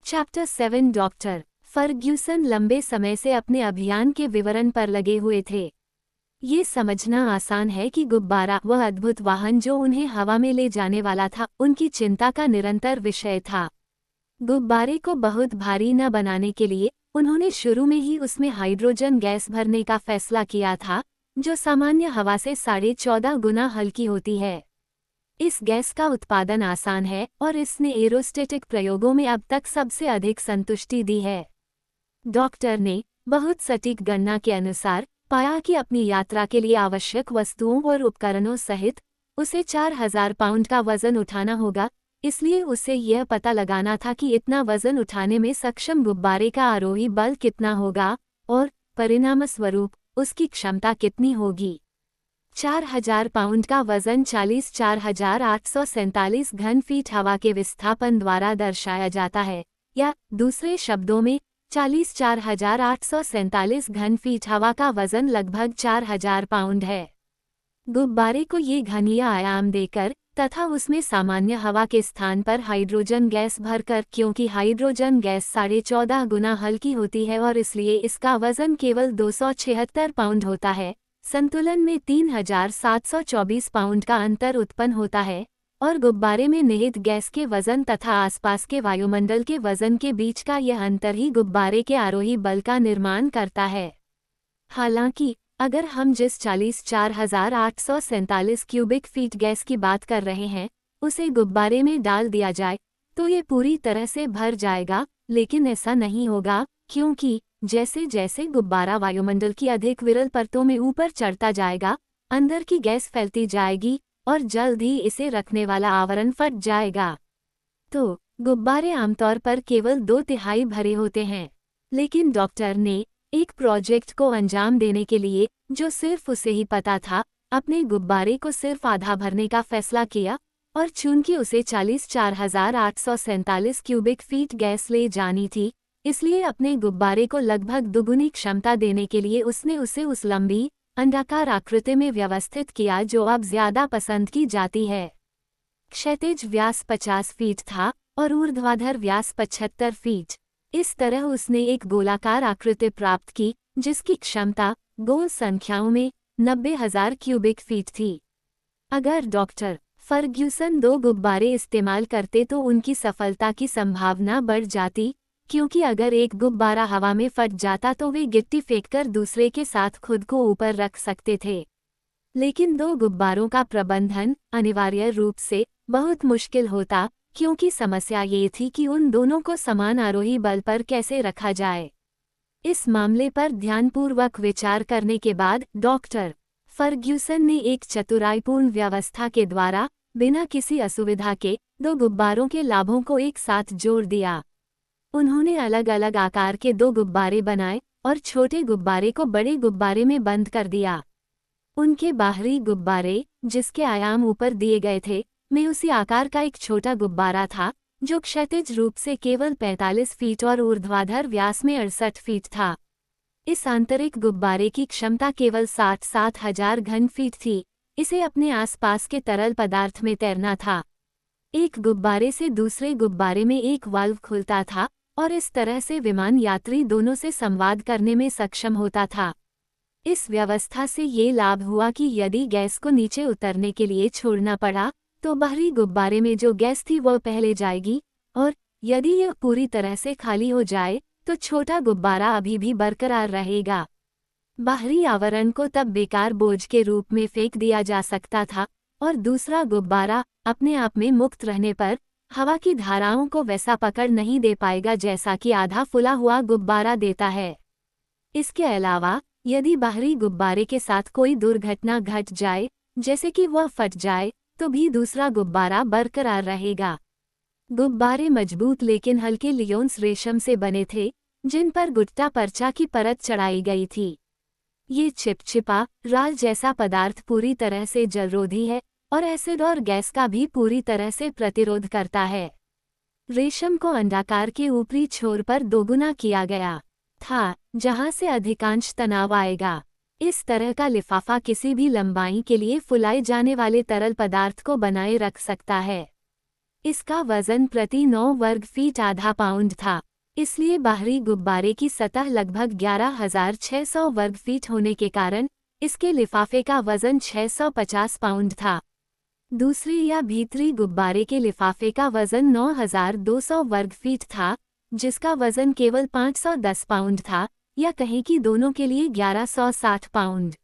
Chapter 7 doctor Fergusson लंबे समय से अपने अभियान के विवरण पर लगे हुए थे। ये समझना आसान है कि गुब्बारा वह अद्भुत वाहन जो उन्हें हवा में ले जाने वाला था उनकी चिंता का निरंतर विषय था। गुब्बारे को बहुत भारी न बनाने के लिए उन्होंने शुरू में ही उसमें हाइड्रोजन गैस भरने का फैसला किया था, जो सामान्य हवा से 14.5 गुना हल्की होती है। इस गैस का उत्पादन आसान है और इसने एरोस्टेटिक प्रयोगों में अब तक सबसे अधिक संतुष्टि दी है। डॉक्टर ने बहुत सटीक गणना के अनुसार पाया कि अपनी यात्रा के लिए आवश्यक वस्तुओं और उपकरणों सहित उसे 4000 पाउंड का वजन उठाना होगा, इसलिए उसे यह पता लगाना था कि इतना वजन उठाने में सक्षम गुब्बारे का आरोही बल कितना होगा और परिणामस्वरूप उसकी क्षमता कितनी होगी। 4000 पाउंड का वजन 44,847 घन फीट हवा के विस्थापन द्वारा दर्शाया जाता है, या दूसरे शब्दों में 44,847 घन फीट हवा का वजन लगभग 4000 पाउंड है। गुब्बारे को ये घनीय आयाम देकर तथा उसमें सामान्य हवा के स्थान पर हाइड्रोजन गैस भरकर, क्योंकि हाइड्रोजन गैस 14.5 गुना हल्की होती है और इसलिए इसका वजन केवल 276 पाउंड होता है, संतुलन में 3724 पाउंड का अंतर उत्पन्न होता है और गुब्बारे में निहित गैस के वजन तथा आसपास के वायुमंडल के वजन के बीच का यह अंतर ही गुब्बारे के आरोही बल का निर्माण करता है। हालांकि अगर हम जिस 44,847 क्यूबिक फीट गैस की बात कर रहे हैं उसे गुब्बारे में डाल दिया जाए तो ये पूरी तरह से भर जाएगा, लेकिन ऐसा नहीं होगा क्योंकि जैसे जैसे गुब्बारा वायुमंडल की अधिक विरल परतों में ऊपर चढ़ता जाएगा, अंदर की गैस फैलती जाएगी और जल्द ही इसे रखने वाला आवरण फट जाएगा। तो गुब्बारे आमतौर पर केवल 2/3 भरे होते हैं, लेकिन डॉक्टर ने एक प्रोजेक्ट को अंजाम देने के लिए, जो सिर्फ उसे ही पता था, अपने गुब्बारे को सिर्फ आधा भरने का फैसला किया और चूंकि उसे 44,847 क्यूबिक फीट गैस ले जानी थी, इसलिए अपने गुब्बारे को लगभग दुगुनी क्षमता देने के लिए उसने उसे उस लंबी अंडाकार आकृति में व्यवस्थित किया जो अब ज्यादा पसंद की जाती है। क्षैतिज व्यास 50 फीट था और ऊर्ध्वाधर व्यास 75 फीट। इस तरह उसने एक गोलाकार आकृति प्राप्त की जिसकी क्षमता गोल संख्याओं में 90,000 क्यूबिक फीट थी। अगर डॉक्टर फर्ग्यूसन 2 गुब्बारे इस्तेमाल करते तो उनकी सफलता की संभावना बढ़ जाती, क्योंकि अगर एक गुब्बारा हवा में फट जाता तो वे गिट्टी फेंककर दूसरे के साथ खुद को ऊपर रख सकते थे। लेकिन 2 गुब्बारों का प्रबंधन अनिवार्य रूप से बहुत मुश्किल होता, क्योंकि समस्या ये थी कि उन दोनों को समान आरोही बल पर कैसे रखा जाए। इस मामले पर ध्यानपूर्वक विचार करने के बाद डॉक्टर फर्ग्यूसन ने एक चतुराईपूर्ण व्यवस्था के द्वारा बिना किसी असुविधा के 2 गुब्बारों के लाभों को एक साथ जोड़ दिया। उन्होंने अलग अलग आकार के 2 गुब्बारे बनाए और छोटे गुब्बारे को बड़े गुब्बारे में बंद कर दिया। उनके बाहरी गुब्बारे, जिसके आयाम ऊपर दिए गए थे, में उसी आकार का एक छोटा गुब्बारा था जो क्षैतिज रूप से केवल 45 फीट और ऊर्ध्वाधर व्यास में 68 फीट था। इस आंतरिक गुब्बारे की क्षमता केवल 67,000 घन फीट थी। इसे अपने आसपास के तरल पदार्थ में तैरना था। एक गुब्बारे से दूसरे गुब्बारे में एक वाल्व खुलता था और इस तरह से विमान यात्री दोनों से संवाद करने में सक्षम होता था। इस व्यवस्था से ये लाभ हुआ कि यदि गैस को नीचे उतरने के लिए छोड़ना पड़ा तो बाहरी गुब्बारे में जो गैस थी वह पहले जाएगी, और यदि यह पूरी तरह से खाली हो जाए तो छोटा गुब्बारा अभी भी बरकरार रहेगा। बाहरी आवरण को तब बेकार बोझ के रूप में फेंक दिया जा सकता था और दूसरा गुब्बारा अपने आप में मुक्त रहने पर हवा की धाराओं को वैसा पकड़ नहीं दे पाएगा जैसा कि आधा फुला हुआ गुब्बारा देता है। इसके अलावा यदि बाहरी गुब्बारे के साथ कोई दुर्घटना घट जाए, जैसे कि वह फट जाए, तो भी दूसरा गुब्बारा बरकरार रहेगा। गुब्बारे मजबूत लेकिन हल्के लियोन्स रेशम से बने थे, जिन पर गुट्टा पर्चा की परत चढ़ाई गई थी। ये चिपचिपा राल जैसा पदार्थ पूरी तरह से जलरोधी है और एसिड और गैस का भी पूरी तरह से प्रतिरोध करता है। रेशम को अंडाकार के ऊपरी छोर पर दोगुना किया गया था, जहां से अधिकांश तनाव आएगा। इस तरह का लिफाफा किसी भी लंबाई के लिए फुलाए जाने वाले तरल पदार्थ को बनाए रख सकता है। इसका वजन प्रति 9 वर्ग फीट आधा पाउंड था। इसलिए बाहरी गुब्बारे की सतह लगभग 11,600 वर्ग फीट होने के कारण इसके लिफाफे का वजन 650 पाउंड था। दूसरे या भीतरी गुब्बारे के लिफाफे का वजन 9,200 वर्ग फीट था, जिसका वजन केवल 510 पाउंड था, या कहें कि दोनों के लिए 1160 पाउंड।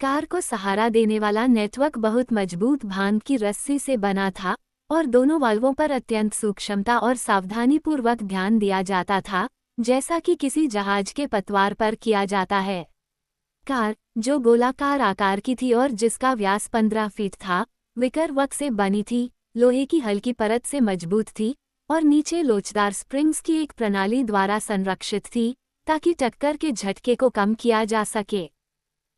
कार को सहारा देने वाला नेटवर्क बहुत मजबूत भांग की रस्सी से बना था और दोनों वाल्वों पर अत्यंत सूक्ष्मता और सावधानीपूर्वक ध्यान दिया जाता था, जैसा कि किसी जहाज के पतवार पर किया जाता है। कार, जो गोलाकार आकार की थी और जिसका व्यास 15 फीट था, विकरवक से बनी थी, लोहे की हल्की परत से मजबूत थी और नीचे लोचदार स्प्रिंग्स की एक प्रणाली द्वारा संरक्षित थी, ताकि टक्कर के झटके को कम किया जा सके।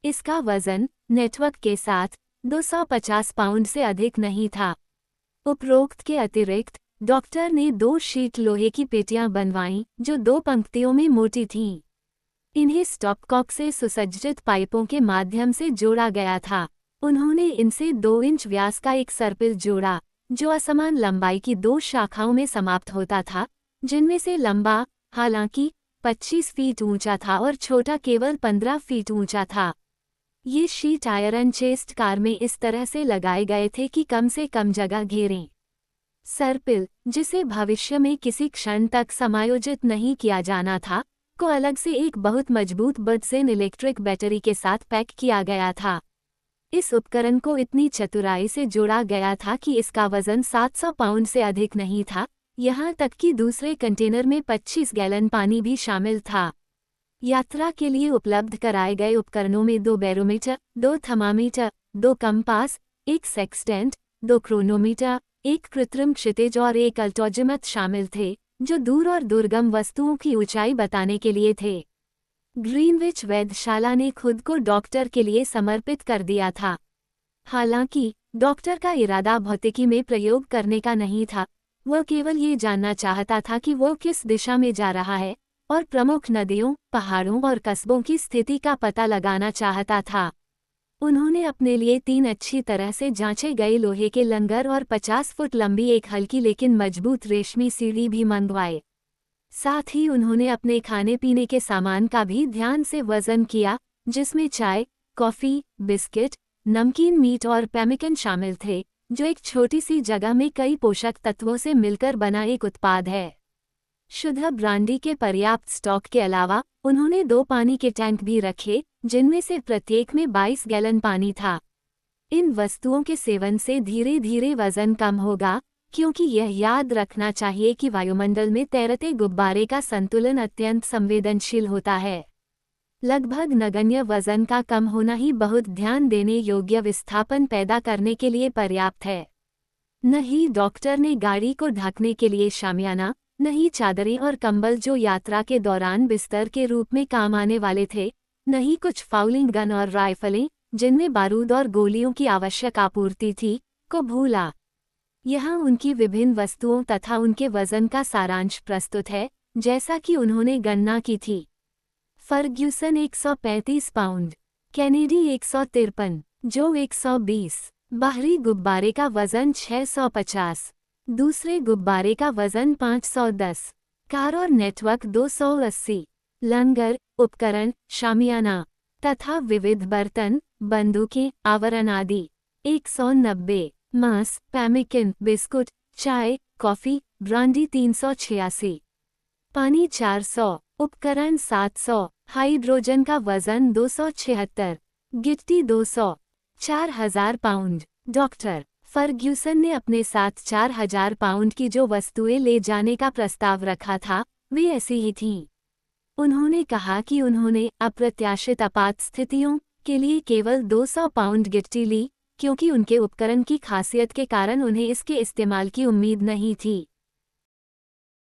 इसका वजन, नेटवर्क के साथ, 250 पाउंड से अधिक नहीं था। उपरोक्त के अतिरिक्त, डॉक्टर ने 2 शीट लोहे की पेटियां बनवाईं, जो 2 पंक्तियों में मोटी थीं। इन्हें स्टॉपकॉक से सुसज्जित पाइपों के माध्यम से जोड़ा गया था। उन्होंने इनसे 2 इंच व्यास का एक सर्पिल जोड़ा, जो असमान लंबाई की 2 शाखाओं में समाप्त होता था, जिनमें से लंबा, हालांकि, 25 फीट ऊंचा था और छोटा केवल 15 फीट ऊंचा था। ये शीट आयरन चेस्ट कार में इस तरह से लगाए गए थे कि कम से कम जगह घेरें। सर्पिल, जिसे भविष्य में किसी क्षण तक समायोजित नहीं किया जाना था, को अलग से एक बहुत मजबूत बडसेन इलेक्ट्रिक बैटरी के साथ पैक किया गया था। इस उपकरण को इतनी चतुराई से जोड़ा गया था कि इसका वजन 700 पाउंड से अधिक नहीं था, यहाँ तक कि दूसरे कंटेनर में 25 गैलन पानी भी शामिल था। यात्रा के लिए उपलब्ध कराए गए उपकरणों में 2 barometer, 2 thermometer, 2 compass, 1 sextant, 2 chronometer, 1 कृत्रिम क्षितिज और 1 अल्टोजिमथ शामिल थे, जो दूर और दुर्गम वस्तुओं की ऊंचाई बताने के लिए थे। ग्रीनविच वेधशाला ने खुद को डॉक्टर के लिए समर्पित कर दिया था। हालांकि, डॉक्टर का इरादा भौतिकी में प्रयोग करने का नहीं था, वह केवल ये जानना चाहता था कि वो किस दिशा में जा रहा है, और प्रमुख नदियों, पहाड़ों और कस्बों की स्थिति का पता लगाना चाहता था। उन्होंने अपने लिए 3 अच्छी तरह से जांचे गए लोहे के लंगर और 50 फुट लंबी एक हल्की लेकिन मजबूत रेशमी सीढ़ी भी मंगवाए। साथ ही उन्होंने अपने खाने पीने के सामान का भी ध्यान से वजन किया, जिसमें चाय, कॉफ़ी, बिस्किट, नमकीन मीट और पेमिकन शामिल थे, जो एक छोटी सी जगह में कई पोषक तत्वों से मिलकर बना एक उत्पाद है। शुद्ध ब्रांडी के पर्याप्त स्टॉक के अलावा उन्होंने 2 पानी के टैंक भी रखे, जिनमें से प्रत्येक में 22 गैलन पानी था। इन वस्तुओं के सेवन से धीरे धीरे वजन कम होगा, क्योंकि यह याद रखना चाहिए कि वायुमंडल में तैरते गुब्बारे का संतुलन अत्यंत संवेदनशील होता है। लगभग नगण्य वजन का कम होना ही बहुत ध्यान देने योग्य विस्थापन पैदा करने के लिए पर्याप्त है। न ही डॉक्टर ने गाड़ी को ढकने के लिए शामियाना, न ही चादरें और कंबल जो यात्रा के दौरान बिस्तर के रूप में काम आने वाले थे, न ही कुछ फाउलिंग गन और राइफलें, जिनमें बारूद और गोलियों की आवश्यक आपूर्ति थी, को भूला। यहाँ उनकी विभिन्न वस्तुओं तथा उनके वजन का सारांश प्रस्तुत है, जैसा कि उन्होंने गणना की थी। फर्ग्यूसन 135 पाउंड, कैनेडी 153, जो 120, बाहरी गुब्बारे का वजन 650, दूसरे गुब्बारे का वजन 510, कार और नेटवर्क 280, लंगर, उपकरण, शामियाना तथा विविध बर्तन, बंदूकें, आवरण आदि 190, मांस, पैमिकिन, बिस्कुट, चाय, कॉफी, ब्रांडी 386, पानी 400, उपकरण 700, हाइड्रोजन का वजन 276, गिट्टी 200, 4000 पाउंड। डॉक्टर फर्ग्यूसन ने अपने साथ 4000 पाउंड की जो वस्तुएं ले जाने का प्रस्ताव रखा था, वे ऐसी ही थीं। उन्होंने कहा कि उन्होंने अप्रत्याशित आपात स्थितियों के लिए केवल 200 पाउंड गिट्टी ली, क्योंकि उनके उपकरण की खासियत के कारण उन्हें इसके इस्तेमाल की उम्मीद नहीं थी।